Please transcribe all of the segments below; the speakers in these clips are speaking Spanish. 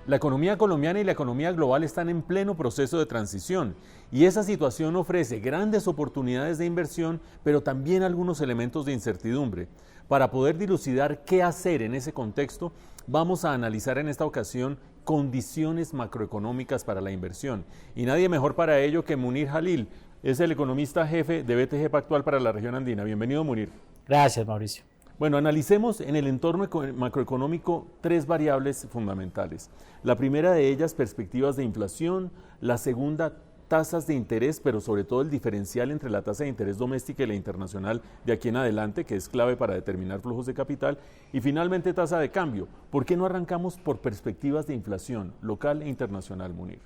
La economía colombiana y la economía global están en pleno proceso de transición y esa situación ofrece grandes oportunidades de inversión, pero también algunos elementos de incertidumbre. Para poder dilucidar qué hacer en ese contexto, vamos a analizar en esta ocasión condiciones macroeconómicas para la inversión. Y nadie mejor para ello que Munir Jalil, es el economista jefe de BTG Pactual para la región andina. Bienvenido, Munir. Gracias, Mauricio. Bueno, analicemos en el entorno macroeconómico tres variables fundamentales. La primera de ellas, perspectivas de inflación. La segunda, tasas de interés, pero sobre todo el diferencial entre la tasa de interés doméstica y la internacional de aquí en adelante, que es clave para determinar flujos de capital. Y finalmente, tasa de cambio. ¿Por qué no arrancamos por perspectivas de inflación local e internacional, Munir?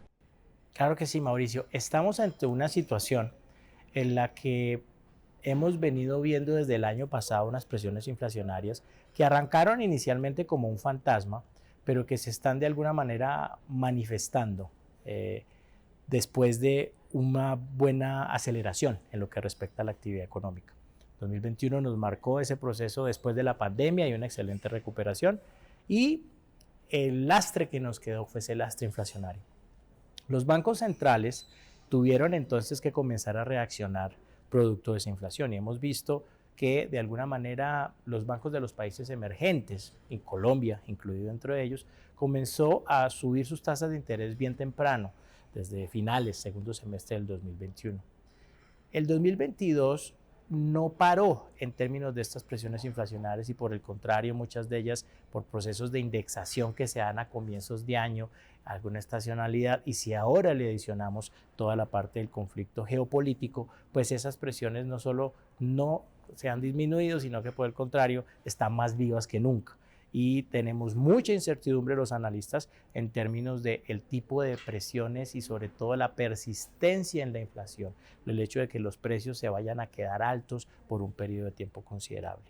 Claro que sí, Mauricio. Estamos ante una situación en la que hemos venido viendo desde el año pasado unas presiones inflacionarias que arrancaron inicialmente como un fantasma, pero que se están de alguna manera manifestando después de una buena aceleración en lo que respecta a la actividad económica. 2021 nos marcó ese proceso después de la pandemia y una excelente recuperación, y el lastre que nos quedó fue ese lastre inflacionario. Los bancos centrales tuvieron entonces que comenzar a reaccionar producto de esa inflación, y hemos visto que de alguna manera los bancos de los países emergentes, y Colombia incluido dentro de ellos, comenzó a subir sus tasas de interés bien temprano, desde finales, segundo semestre del 2021. El 2022 no paró en términos de estas presiones inflacionarias, y por el contrario, muchas de ellas por procesos de indexación que se dan a comienzos de año, alguna estacionalidad, y si ahora le adicionamos toda la parte del conflicto geopolítico, pues esas presiones no solo no se han disminuido, sino que por el contrario están más vivas que nunca. Y tenemos mucha incertidumbre los analistas en términos del tipo de presiones y sobre todo la persistencia en la inflación, el hecho de que los precios se vayan a quedar altos por un periodo de tiempo considerable.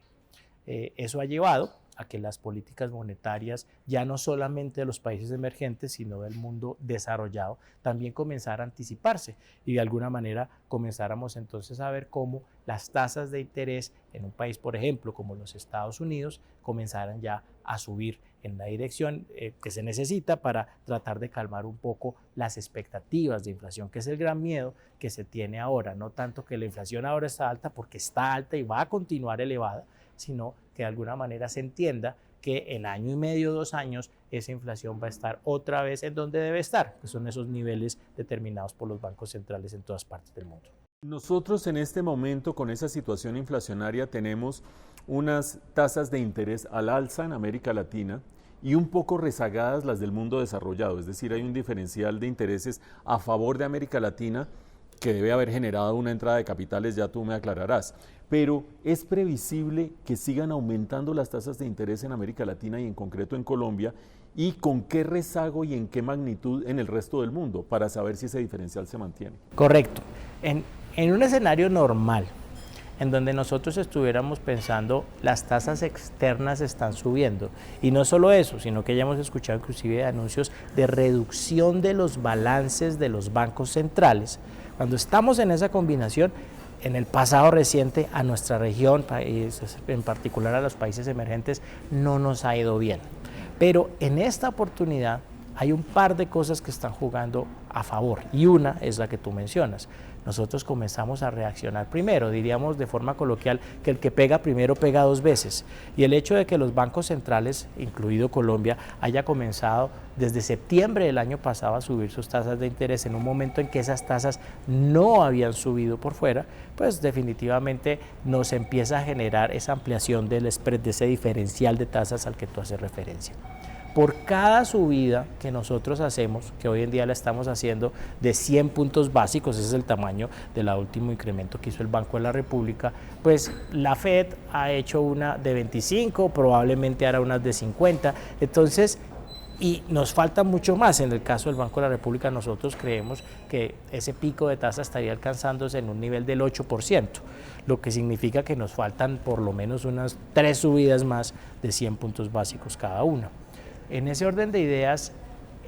Eso ha llevado a que las políticas monetarias, ya no solamente de los países emergentes, sino del mundo desarrollado, también comenzara a anticiparse, y de alguna manera comenzáramos entonces a ver cómo las tasas de interés en un país, por ejemplo, como los Estados Unidos, comenzaran ya a subir en la dirección que se necesita para tratar de calmar un poco las expectativas de inflación, que es el gran miedo que se tiene ahora. No tanto que la inflación ahora está alta, porque está alta y va a continuar elevada, sino que de alguna manera se entienda que en año y medio, 2 años, esa inflación va a estar otra vez en donde debe estar, que son esos niveles determinados por los bancos centrales en todas partes del mundo. Nosotros en este momento, con esa situación inflacionaria, tenemos unas tasas de interés al alza en América Latina y un poco rezagadas las del mundo desarrollado, es decir, hay un diferencial de intereses a favor de América Latina que debe haber generado una entrada de capitales, ya tú me aclararás. Pero ¿es previsible que sigan aumentando las tasas de interés en América Latina y en concreto en Colombia? ¿Y con qué rezago y en qué magnitud en el resto del mundo para saber si ese diferencial se mantiene? Correcto. En un escenario normal, en donde nosotros estuviéramos pensando las tasas externas están subiendo, y no solo eso, sino que ya hemos escuchado inclusive anuncios de reducción de los balances de los bancos centrales. Cuando estamos en esa combinación, en el pasado reciente a nuestra región, en particular a los países emergentes, no nos ha ido bien. Pero en esta oportunidad hay un par de cosas que están jugando a favor, y una es la que tú mencionas. Nosotros comenzamos a reaccionar primero, diríamos de forma coloquial que el que pega primero pega 2 veces, y el hecho de que los bancos centrales, incluido Colombia, haya comenzado desde septiembre del año pasado a subir sus tasas de interés en un momento en que esas tasas no habían subido por fuera, pues definitivamente nos empieza a generar esa ampliación del spread, de ese diferencial de tasas al que tú haces referencia. Por cada subida que nosotros hacemos, que hoy en día la estamos haciendo de 100 puntos básicos, ese es el tamaño del último incremento que hizo el Banco de la República, pues la Fed ha hecho una de 25, probablemente hará unas de 50, entonces, y nos falta mucho más. En el caso del Banco de la República, nosotros creemos que ese pico de tasa estaría alcanzándose en un nivel del 8%, lo que significa que nos faltan por lo menos unas 3 subidas más de 100 puntos básicos cada una. En ese orden de ideas,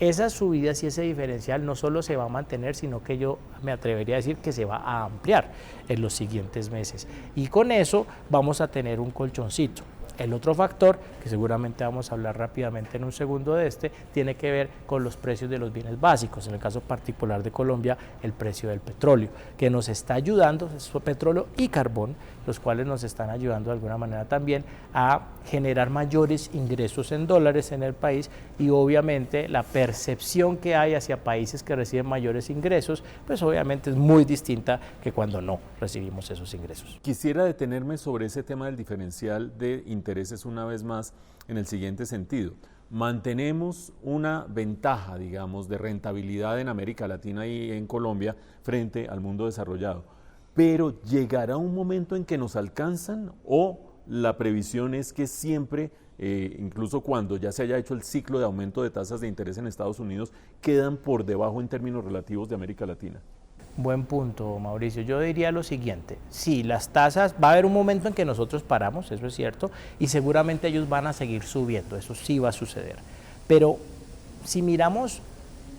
esas subidas y ese diferencial no solo se va a mantener, sino que yo me atrevería a decir que se va a ampliar en los siguientes meses. Y con eso vamos a tener un colchoncito. El otro factor, que seguramente vamos a hablar rápidamente en un segundo de este, tiene que ver con los precios de los bienes básicos, en el caso particular de Colombia, el precio del petróleo, que nos está ayudando, es petróleo y carbón, los cuales nos están ayudando de alguna manera también a generar mayores ingresos en dólares en el país, y obviamente la percepción que hay hacia países que reciben mayores ingresos, pues obviamente es muy distinta que cuando no recibimos esos ingresos. Quisiera detenerme sobre ese tema del diferencial de intereses una vez más en el siguiente sentido. Mantenemos una ventaja, digamos, de rentabilidad en América Latina y en Colombia frente al mundo desarrollado, pero ¿llegará un momento en que nos alcanzan o la previsión es que siempre, incluso cuando ya se haya hecho el ciclo de aumento de tasas de interés en Estados Unidos, quedan por debajo en términos relativos de América Latina? Buen punto, Mauricio. Yo diría lo siguiente: sí, las tasas, va a haber un momento en que nosotros paramos, eso es cierto, y seguramente ellos van a seguir subiendo, eso sí va a suceder. Pero si miramos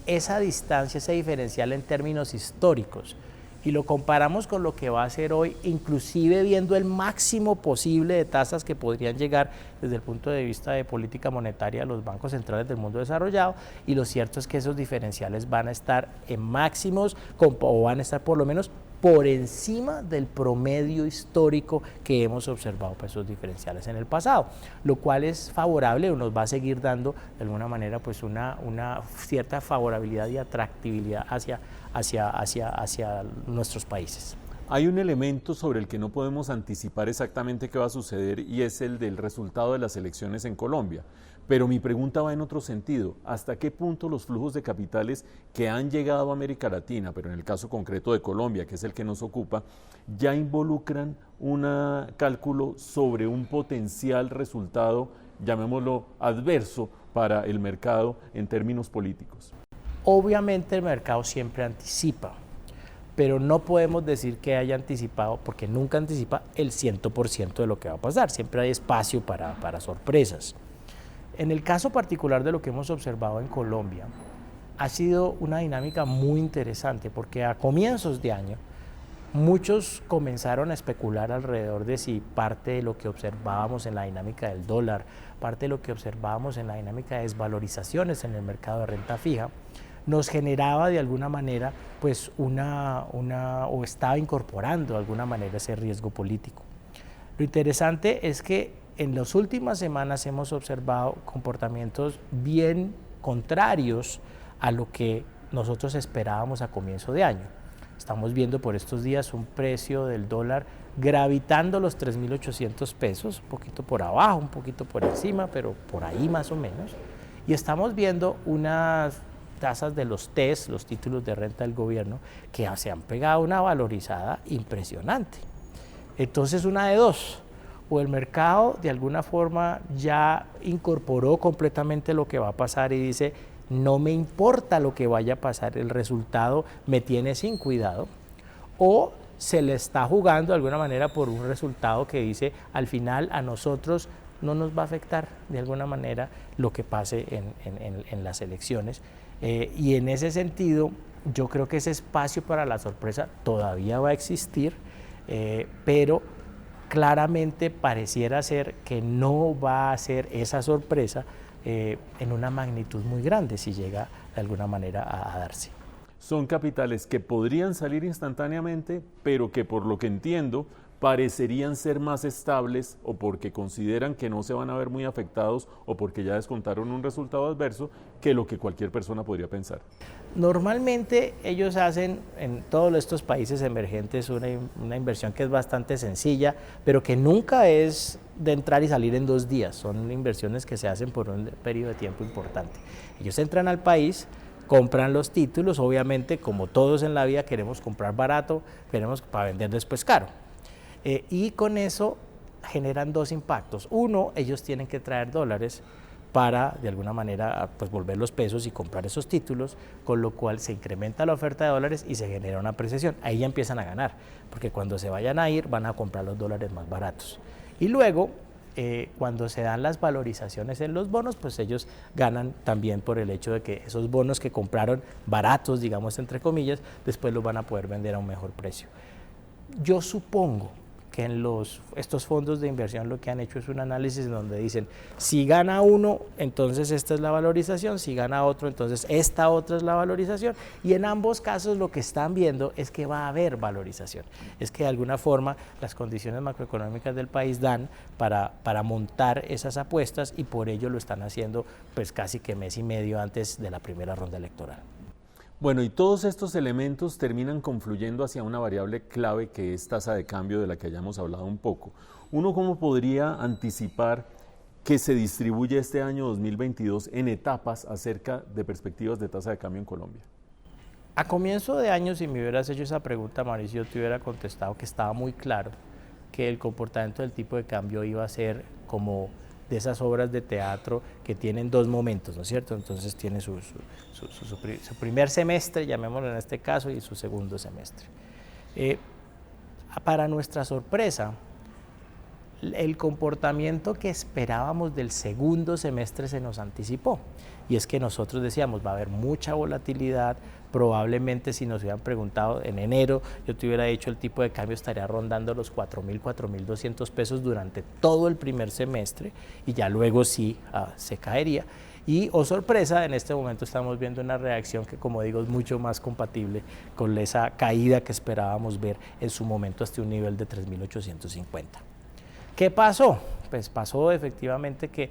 esa distancia, ese diferencial en términos históricos, y lo comparamos con lo que va a ser hoy, inclusive viendo el máximo posible de tasas que podrían llegar desde el punto de vista de política monetaria a los bancos centrales del mundo desarrollado, y lo cierto es que esos diferenciales van a estar en máximos o van a estar por lo menos por encima del promedio histórico que hemos observado para esos diferenciales en el pasado, lo cual es favorable o nos va a seguir dando de alguna manera pues una cierta favorabilidad y atractividad hacia nuestros países. Hay un elemento sobre el que no podemos anticipar exactamente qué va a suceder y es el del resultado de las elecciones en Colombia. Pero mi pregunta va en otro sentido. ¿Hasta qué punto los flujos de capitales que han llegado a América Latina, pero en el caso concreto de Colombia, que es el que nos ocupa, ya involucran un cálculo sobre un potencial resultado, llamémoslo adverso, para el mercado en términos políticos? Obviamente el mercado siempre anticipa, pero no podemos decir que haya anticipado, porque nunca anticipa el 100% de lo que va a pasar, siempre hay espacio para sorpresas. En el caso particular de lo que hemos observado en Colombia, ha sido una dinámica muy interesante, porque a comienzos de año muchos comenzaron a especular alrededor de si parte de lo que observábamos en la dinámica del dólar, parte de lo que observábamos en la dinámica de desvalorizaciones en el mercado de renta fija, nos generaba de alguna manera pues o estaba incorporando de alguna manera ese riesgo político. Lo interesante es que en las últimas semanas hemos observado comportamientos bien contrarios a lo que nosotros esperábamos a comienzo de año. Estamos viendo por estos días un precio del dólar gravitando los 3.800 pesos, un poquito por abajo, un poquito por encima, pero por ahí más o menos. Y estamos viendo unas tasas de los TES, los títulos de renta del gobierno, que se han pegado una valorizada impresionante. Entonces, una de dos: o el mercado de alguna forma ya incorporó completamente lo que va a pasar y dice, no me importa lo que vaya a pasar, el resultado me tiene sin cuidado, o se le está jugando de alguna manera por un resultado que dice, al final a nosotros no nos va a afectar de alguna manera lo que pase en las elecciones. Y en ese sentido, yo creo que ese espacio para la sorpresa todavía va a existir, pero claramente pareciera ser que no va a ser esa sorpresa en una magnitud muy grande si llega de alguna manera a darse. Son capitales que podrían salir instantáneamente, pero que por lo que entiendo parecerían ser más estables o porque consideran que no se van a ver muy afectados o porque ya descontaron un resultado adverso que lo que cualquier persona podría pensar. Normalmente ellos hacen en todos estos países emergentes una inversión que es bastante sencilla, pero que nunca es de entrar y salir en 2 días, son inversiones que se hacen por un periodo de tiempo importante. Ellos entran al país, compran los títulos, obviamente como todos en la vida queremos comprar barato, queremos para vender después caro. Y con eso generan 2 impactos. Uno, ellos tienen que traer dólares para de alguna manera pues volver los pesos y comprar esos títulos, con lo cual se incrementa la oferta de dólares y se genera una apreciación. Ahí ya empiezan a ganar, porque cuando se vayan a ir van a comprar los dólares más baratos. Y luego, cuando se dan las valorizaciones en los bonos, pues ellos ganan también por el hecho de que esos bonos que compraron baratos, digamos entre comillas, después los van a poder vender a un mejor precio. Yo supongo que estos fondos de inversión lo que han hecho es un análisis en donde dicen, si gana uno, entonces esta es la valorización, si gana otro, entonces esta otra es la valorización, y en ambos casos lo que están viendo es que va a haber valorización, es que de alguna forma las condiciones macroeconómicas del país dan para montar esas apuestas, y por ello lo están haciendo pues casi que mes y medio antes de la primera ronda electoral. Bueno, y todos estos elementos terminan confluyendo hacia una variable clave que es tasa de cambio, de la que hayamos hablado un poco. ¿Uno cómo podría anticipar que se distribuye este año 2022 en etapas acerca de perspectivas de tasa de cambio en Colombia? A comienzo de año, si me hubieras hecho esa pregunta, Mauricio, yo te hubiera contestado que estaba muy claro que el comportamiento del tipo de cambio iba a ser como de esas obras de teatro que tienen dos momentos, ¿no es cierto? Entonces tiene su primer semestre, llamémoslo en este caso, y su segundo semestre. Para nuestra sorpresa, el comportamiento que esperábamos del segundo semestre se nos anticipó, y es que nosotros decíamos va a haber mucha volatilidad, probablemente si nos hubieran preguntado en enero, yo te hubiera dicho el tipo de cambio estaría rondando los 4.000, 4.200 pesos durante todo el primer semestre, y ya luego sí se caería. Y, oh sorpresa, en este momento estamos viendo una reacción que, como digo, es mucho más compatible con esa caída que esperábamos ver en su momento hasta un nivel de 3.850. ¿Qué pasó? Pues pasó efectivamente que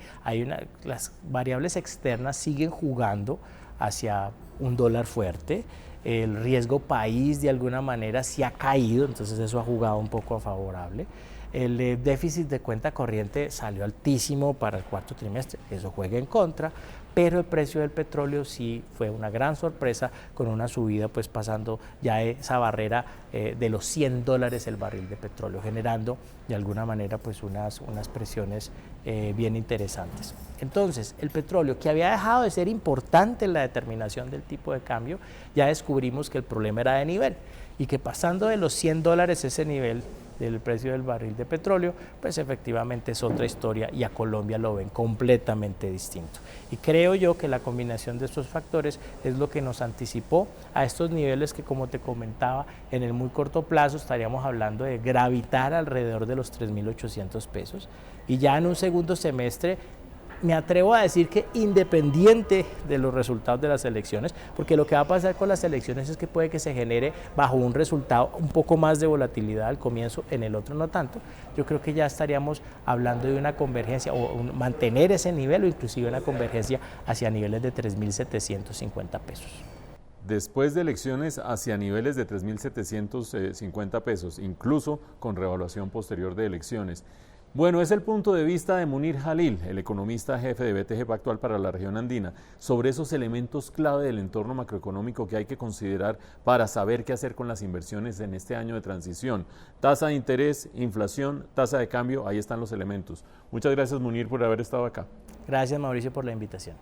las variables externas siguen jugando hacia un dólar fuerte, el riesgo país de alguna manera sí ha caído, entonces eso ha jugado un poco a favorable. El déficit de cuenta corriente salió altísimo para el cuarto trimestre, eso juega en contra, pero el precio del petróleo sí fue una gran sorpresa, con una subida pues pasando ya esa barrera de los $100 el barril de petróleo, generando de alguna manera pues unas presiones bien interesantes. Entonces, el petróleo, que había dejado de ser importante en la determinación del tipo de cambio, ya descubrimos que el problema era de nivel, y que pasando de los $100 ese nivel del precio del barril de petróleo, pues efectivamente es otra historia, y a Colombia lo ven completamente distinto. Y creo yo que la combinación de estos factores es lo que nos anticipó a estos niveles que, como te comentaba, en el muy corto plazo estaríamos hablando de gravitar alrededor de los 3.800 pesos, y ya en un segundo semestre me atrevo a decir que independiente de los resultados de las elecciones, porque lo que va a pasar con las elecciones es que puede que se genere bajo un resultado un poco más de volatilidad al comienzo, en el otro no tanto. Yo creo que ya estaríamos hablando de una convergencia o mantener ese nivel, o inclusive una convergencia hacia niveles de 3.750 pesos. Después de elecciones hacia niveles de 3.750 pesos, incluso con revaluación posterior de elecciones. Bueno, es el punto de vista de Munir Jalil, el economista jefe de BTG Pactual para la región andina, sobre esos elementos clave del entorno macroeconómico que hay que considerar para saber qué hacer con las inversiones en este año de transición. Tasa de interés, inflación, tasa de cambio, ahí están los elementos. Muchas gracias, Munir, por haber estado acá. Gracias, Mauricio, por la invitación.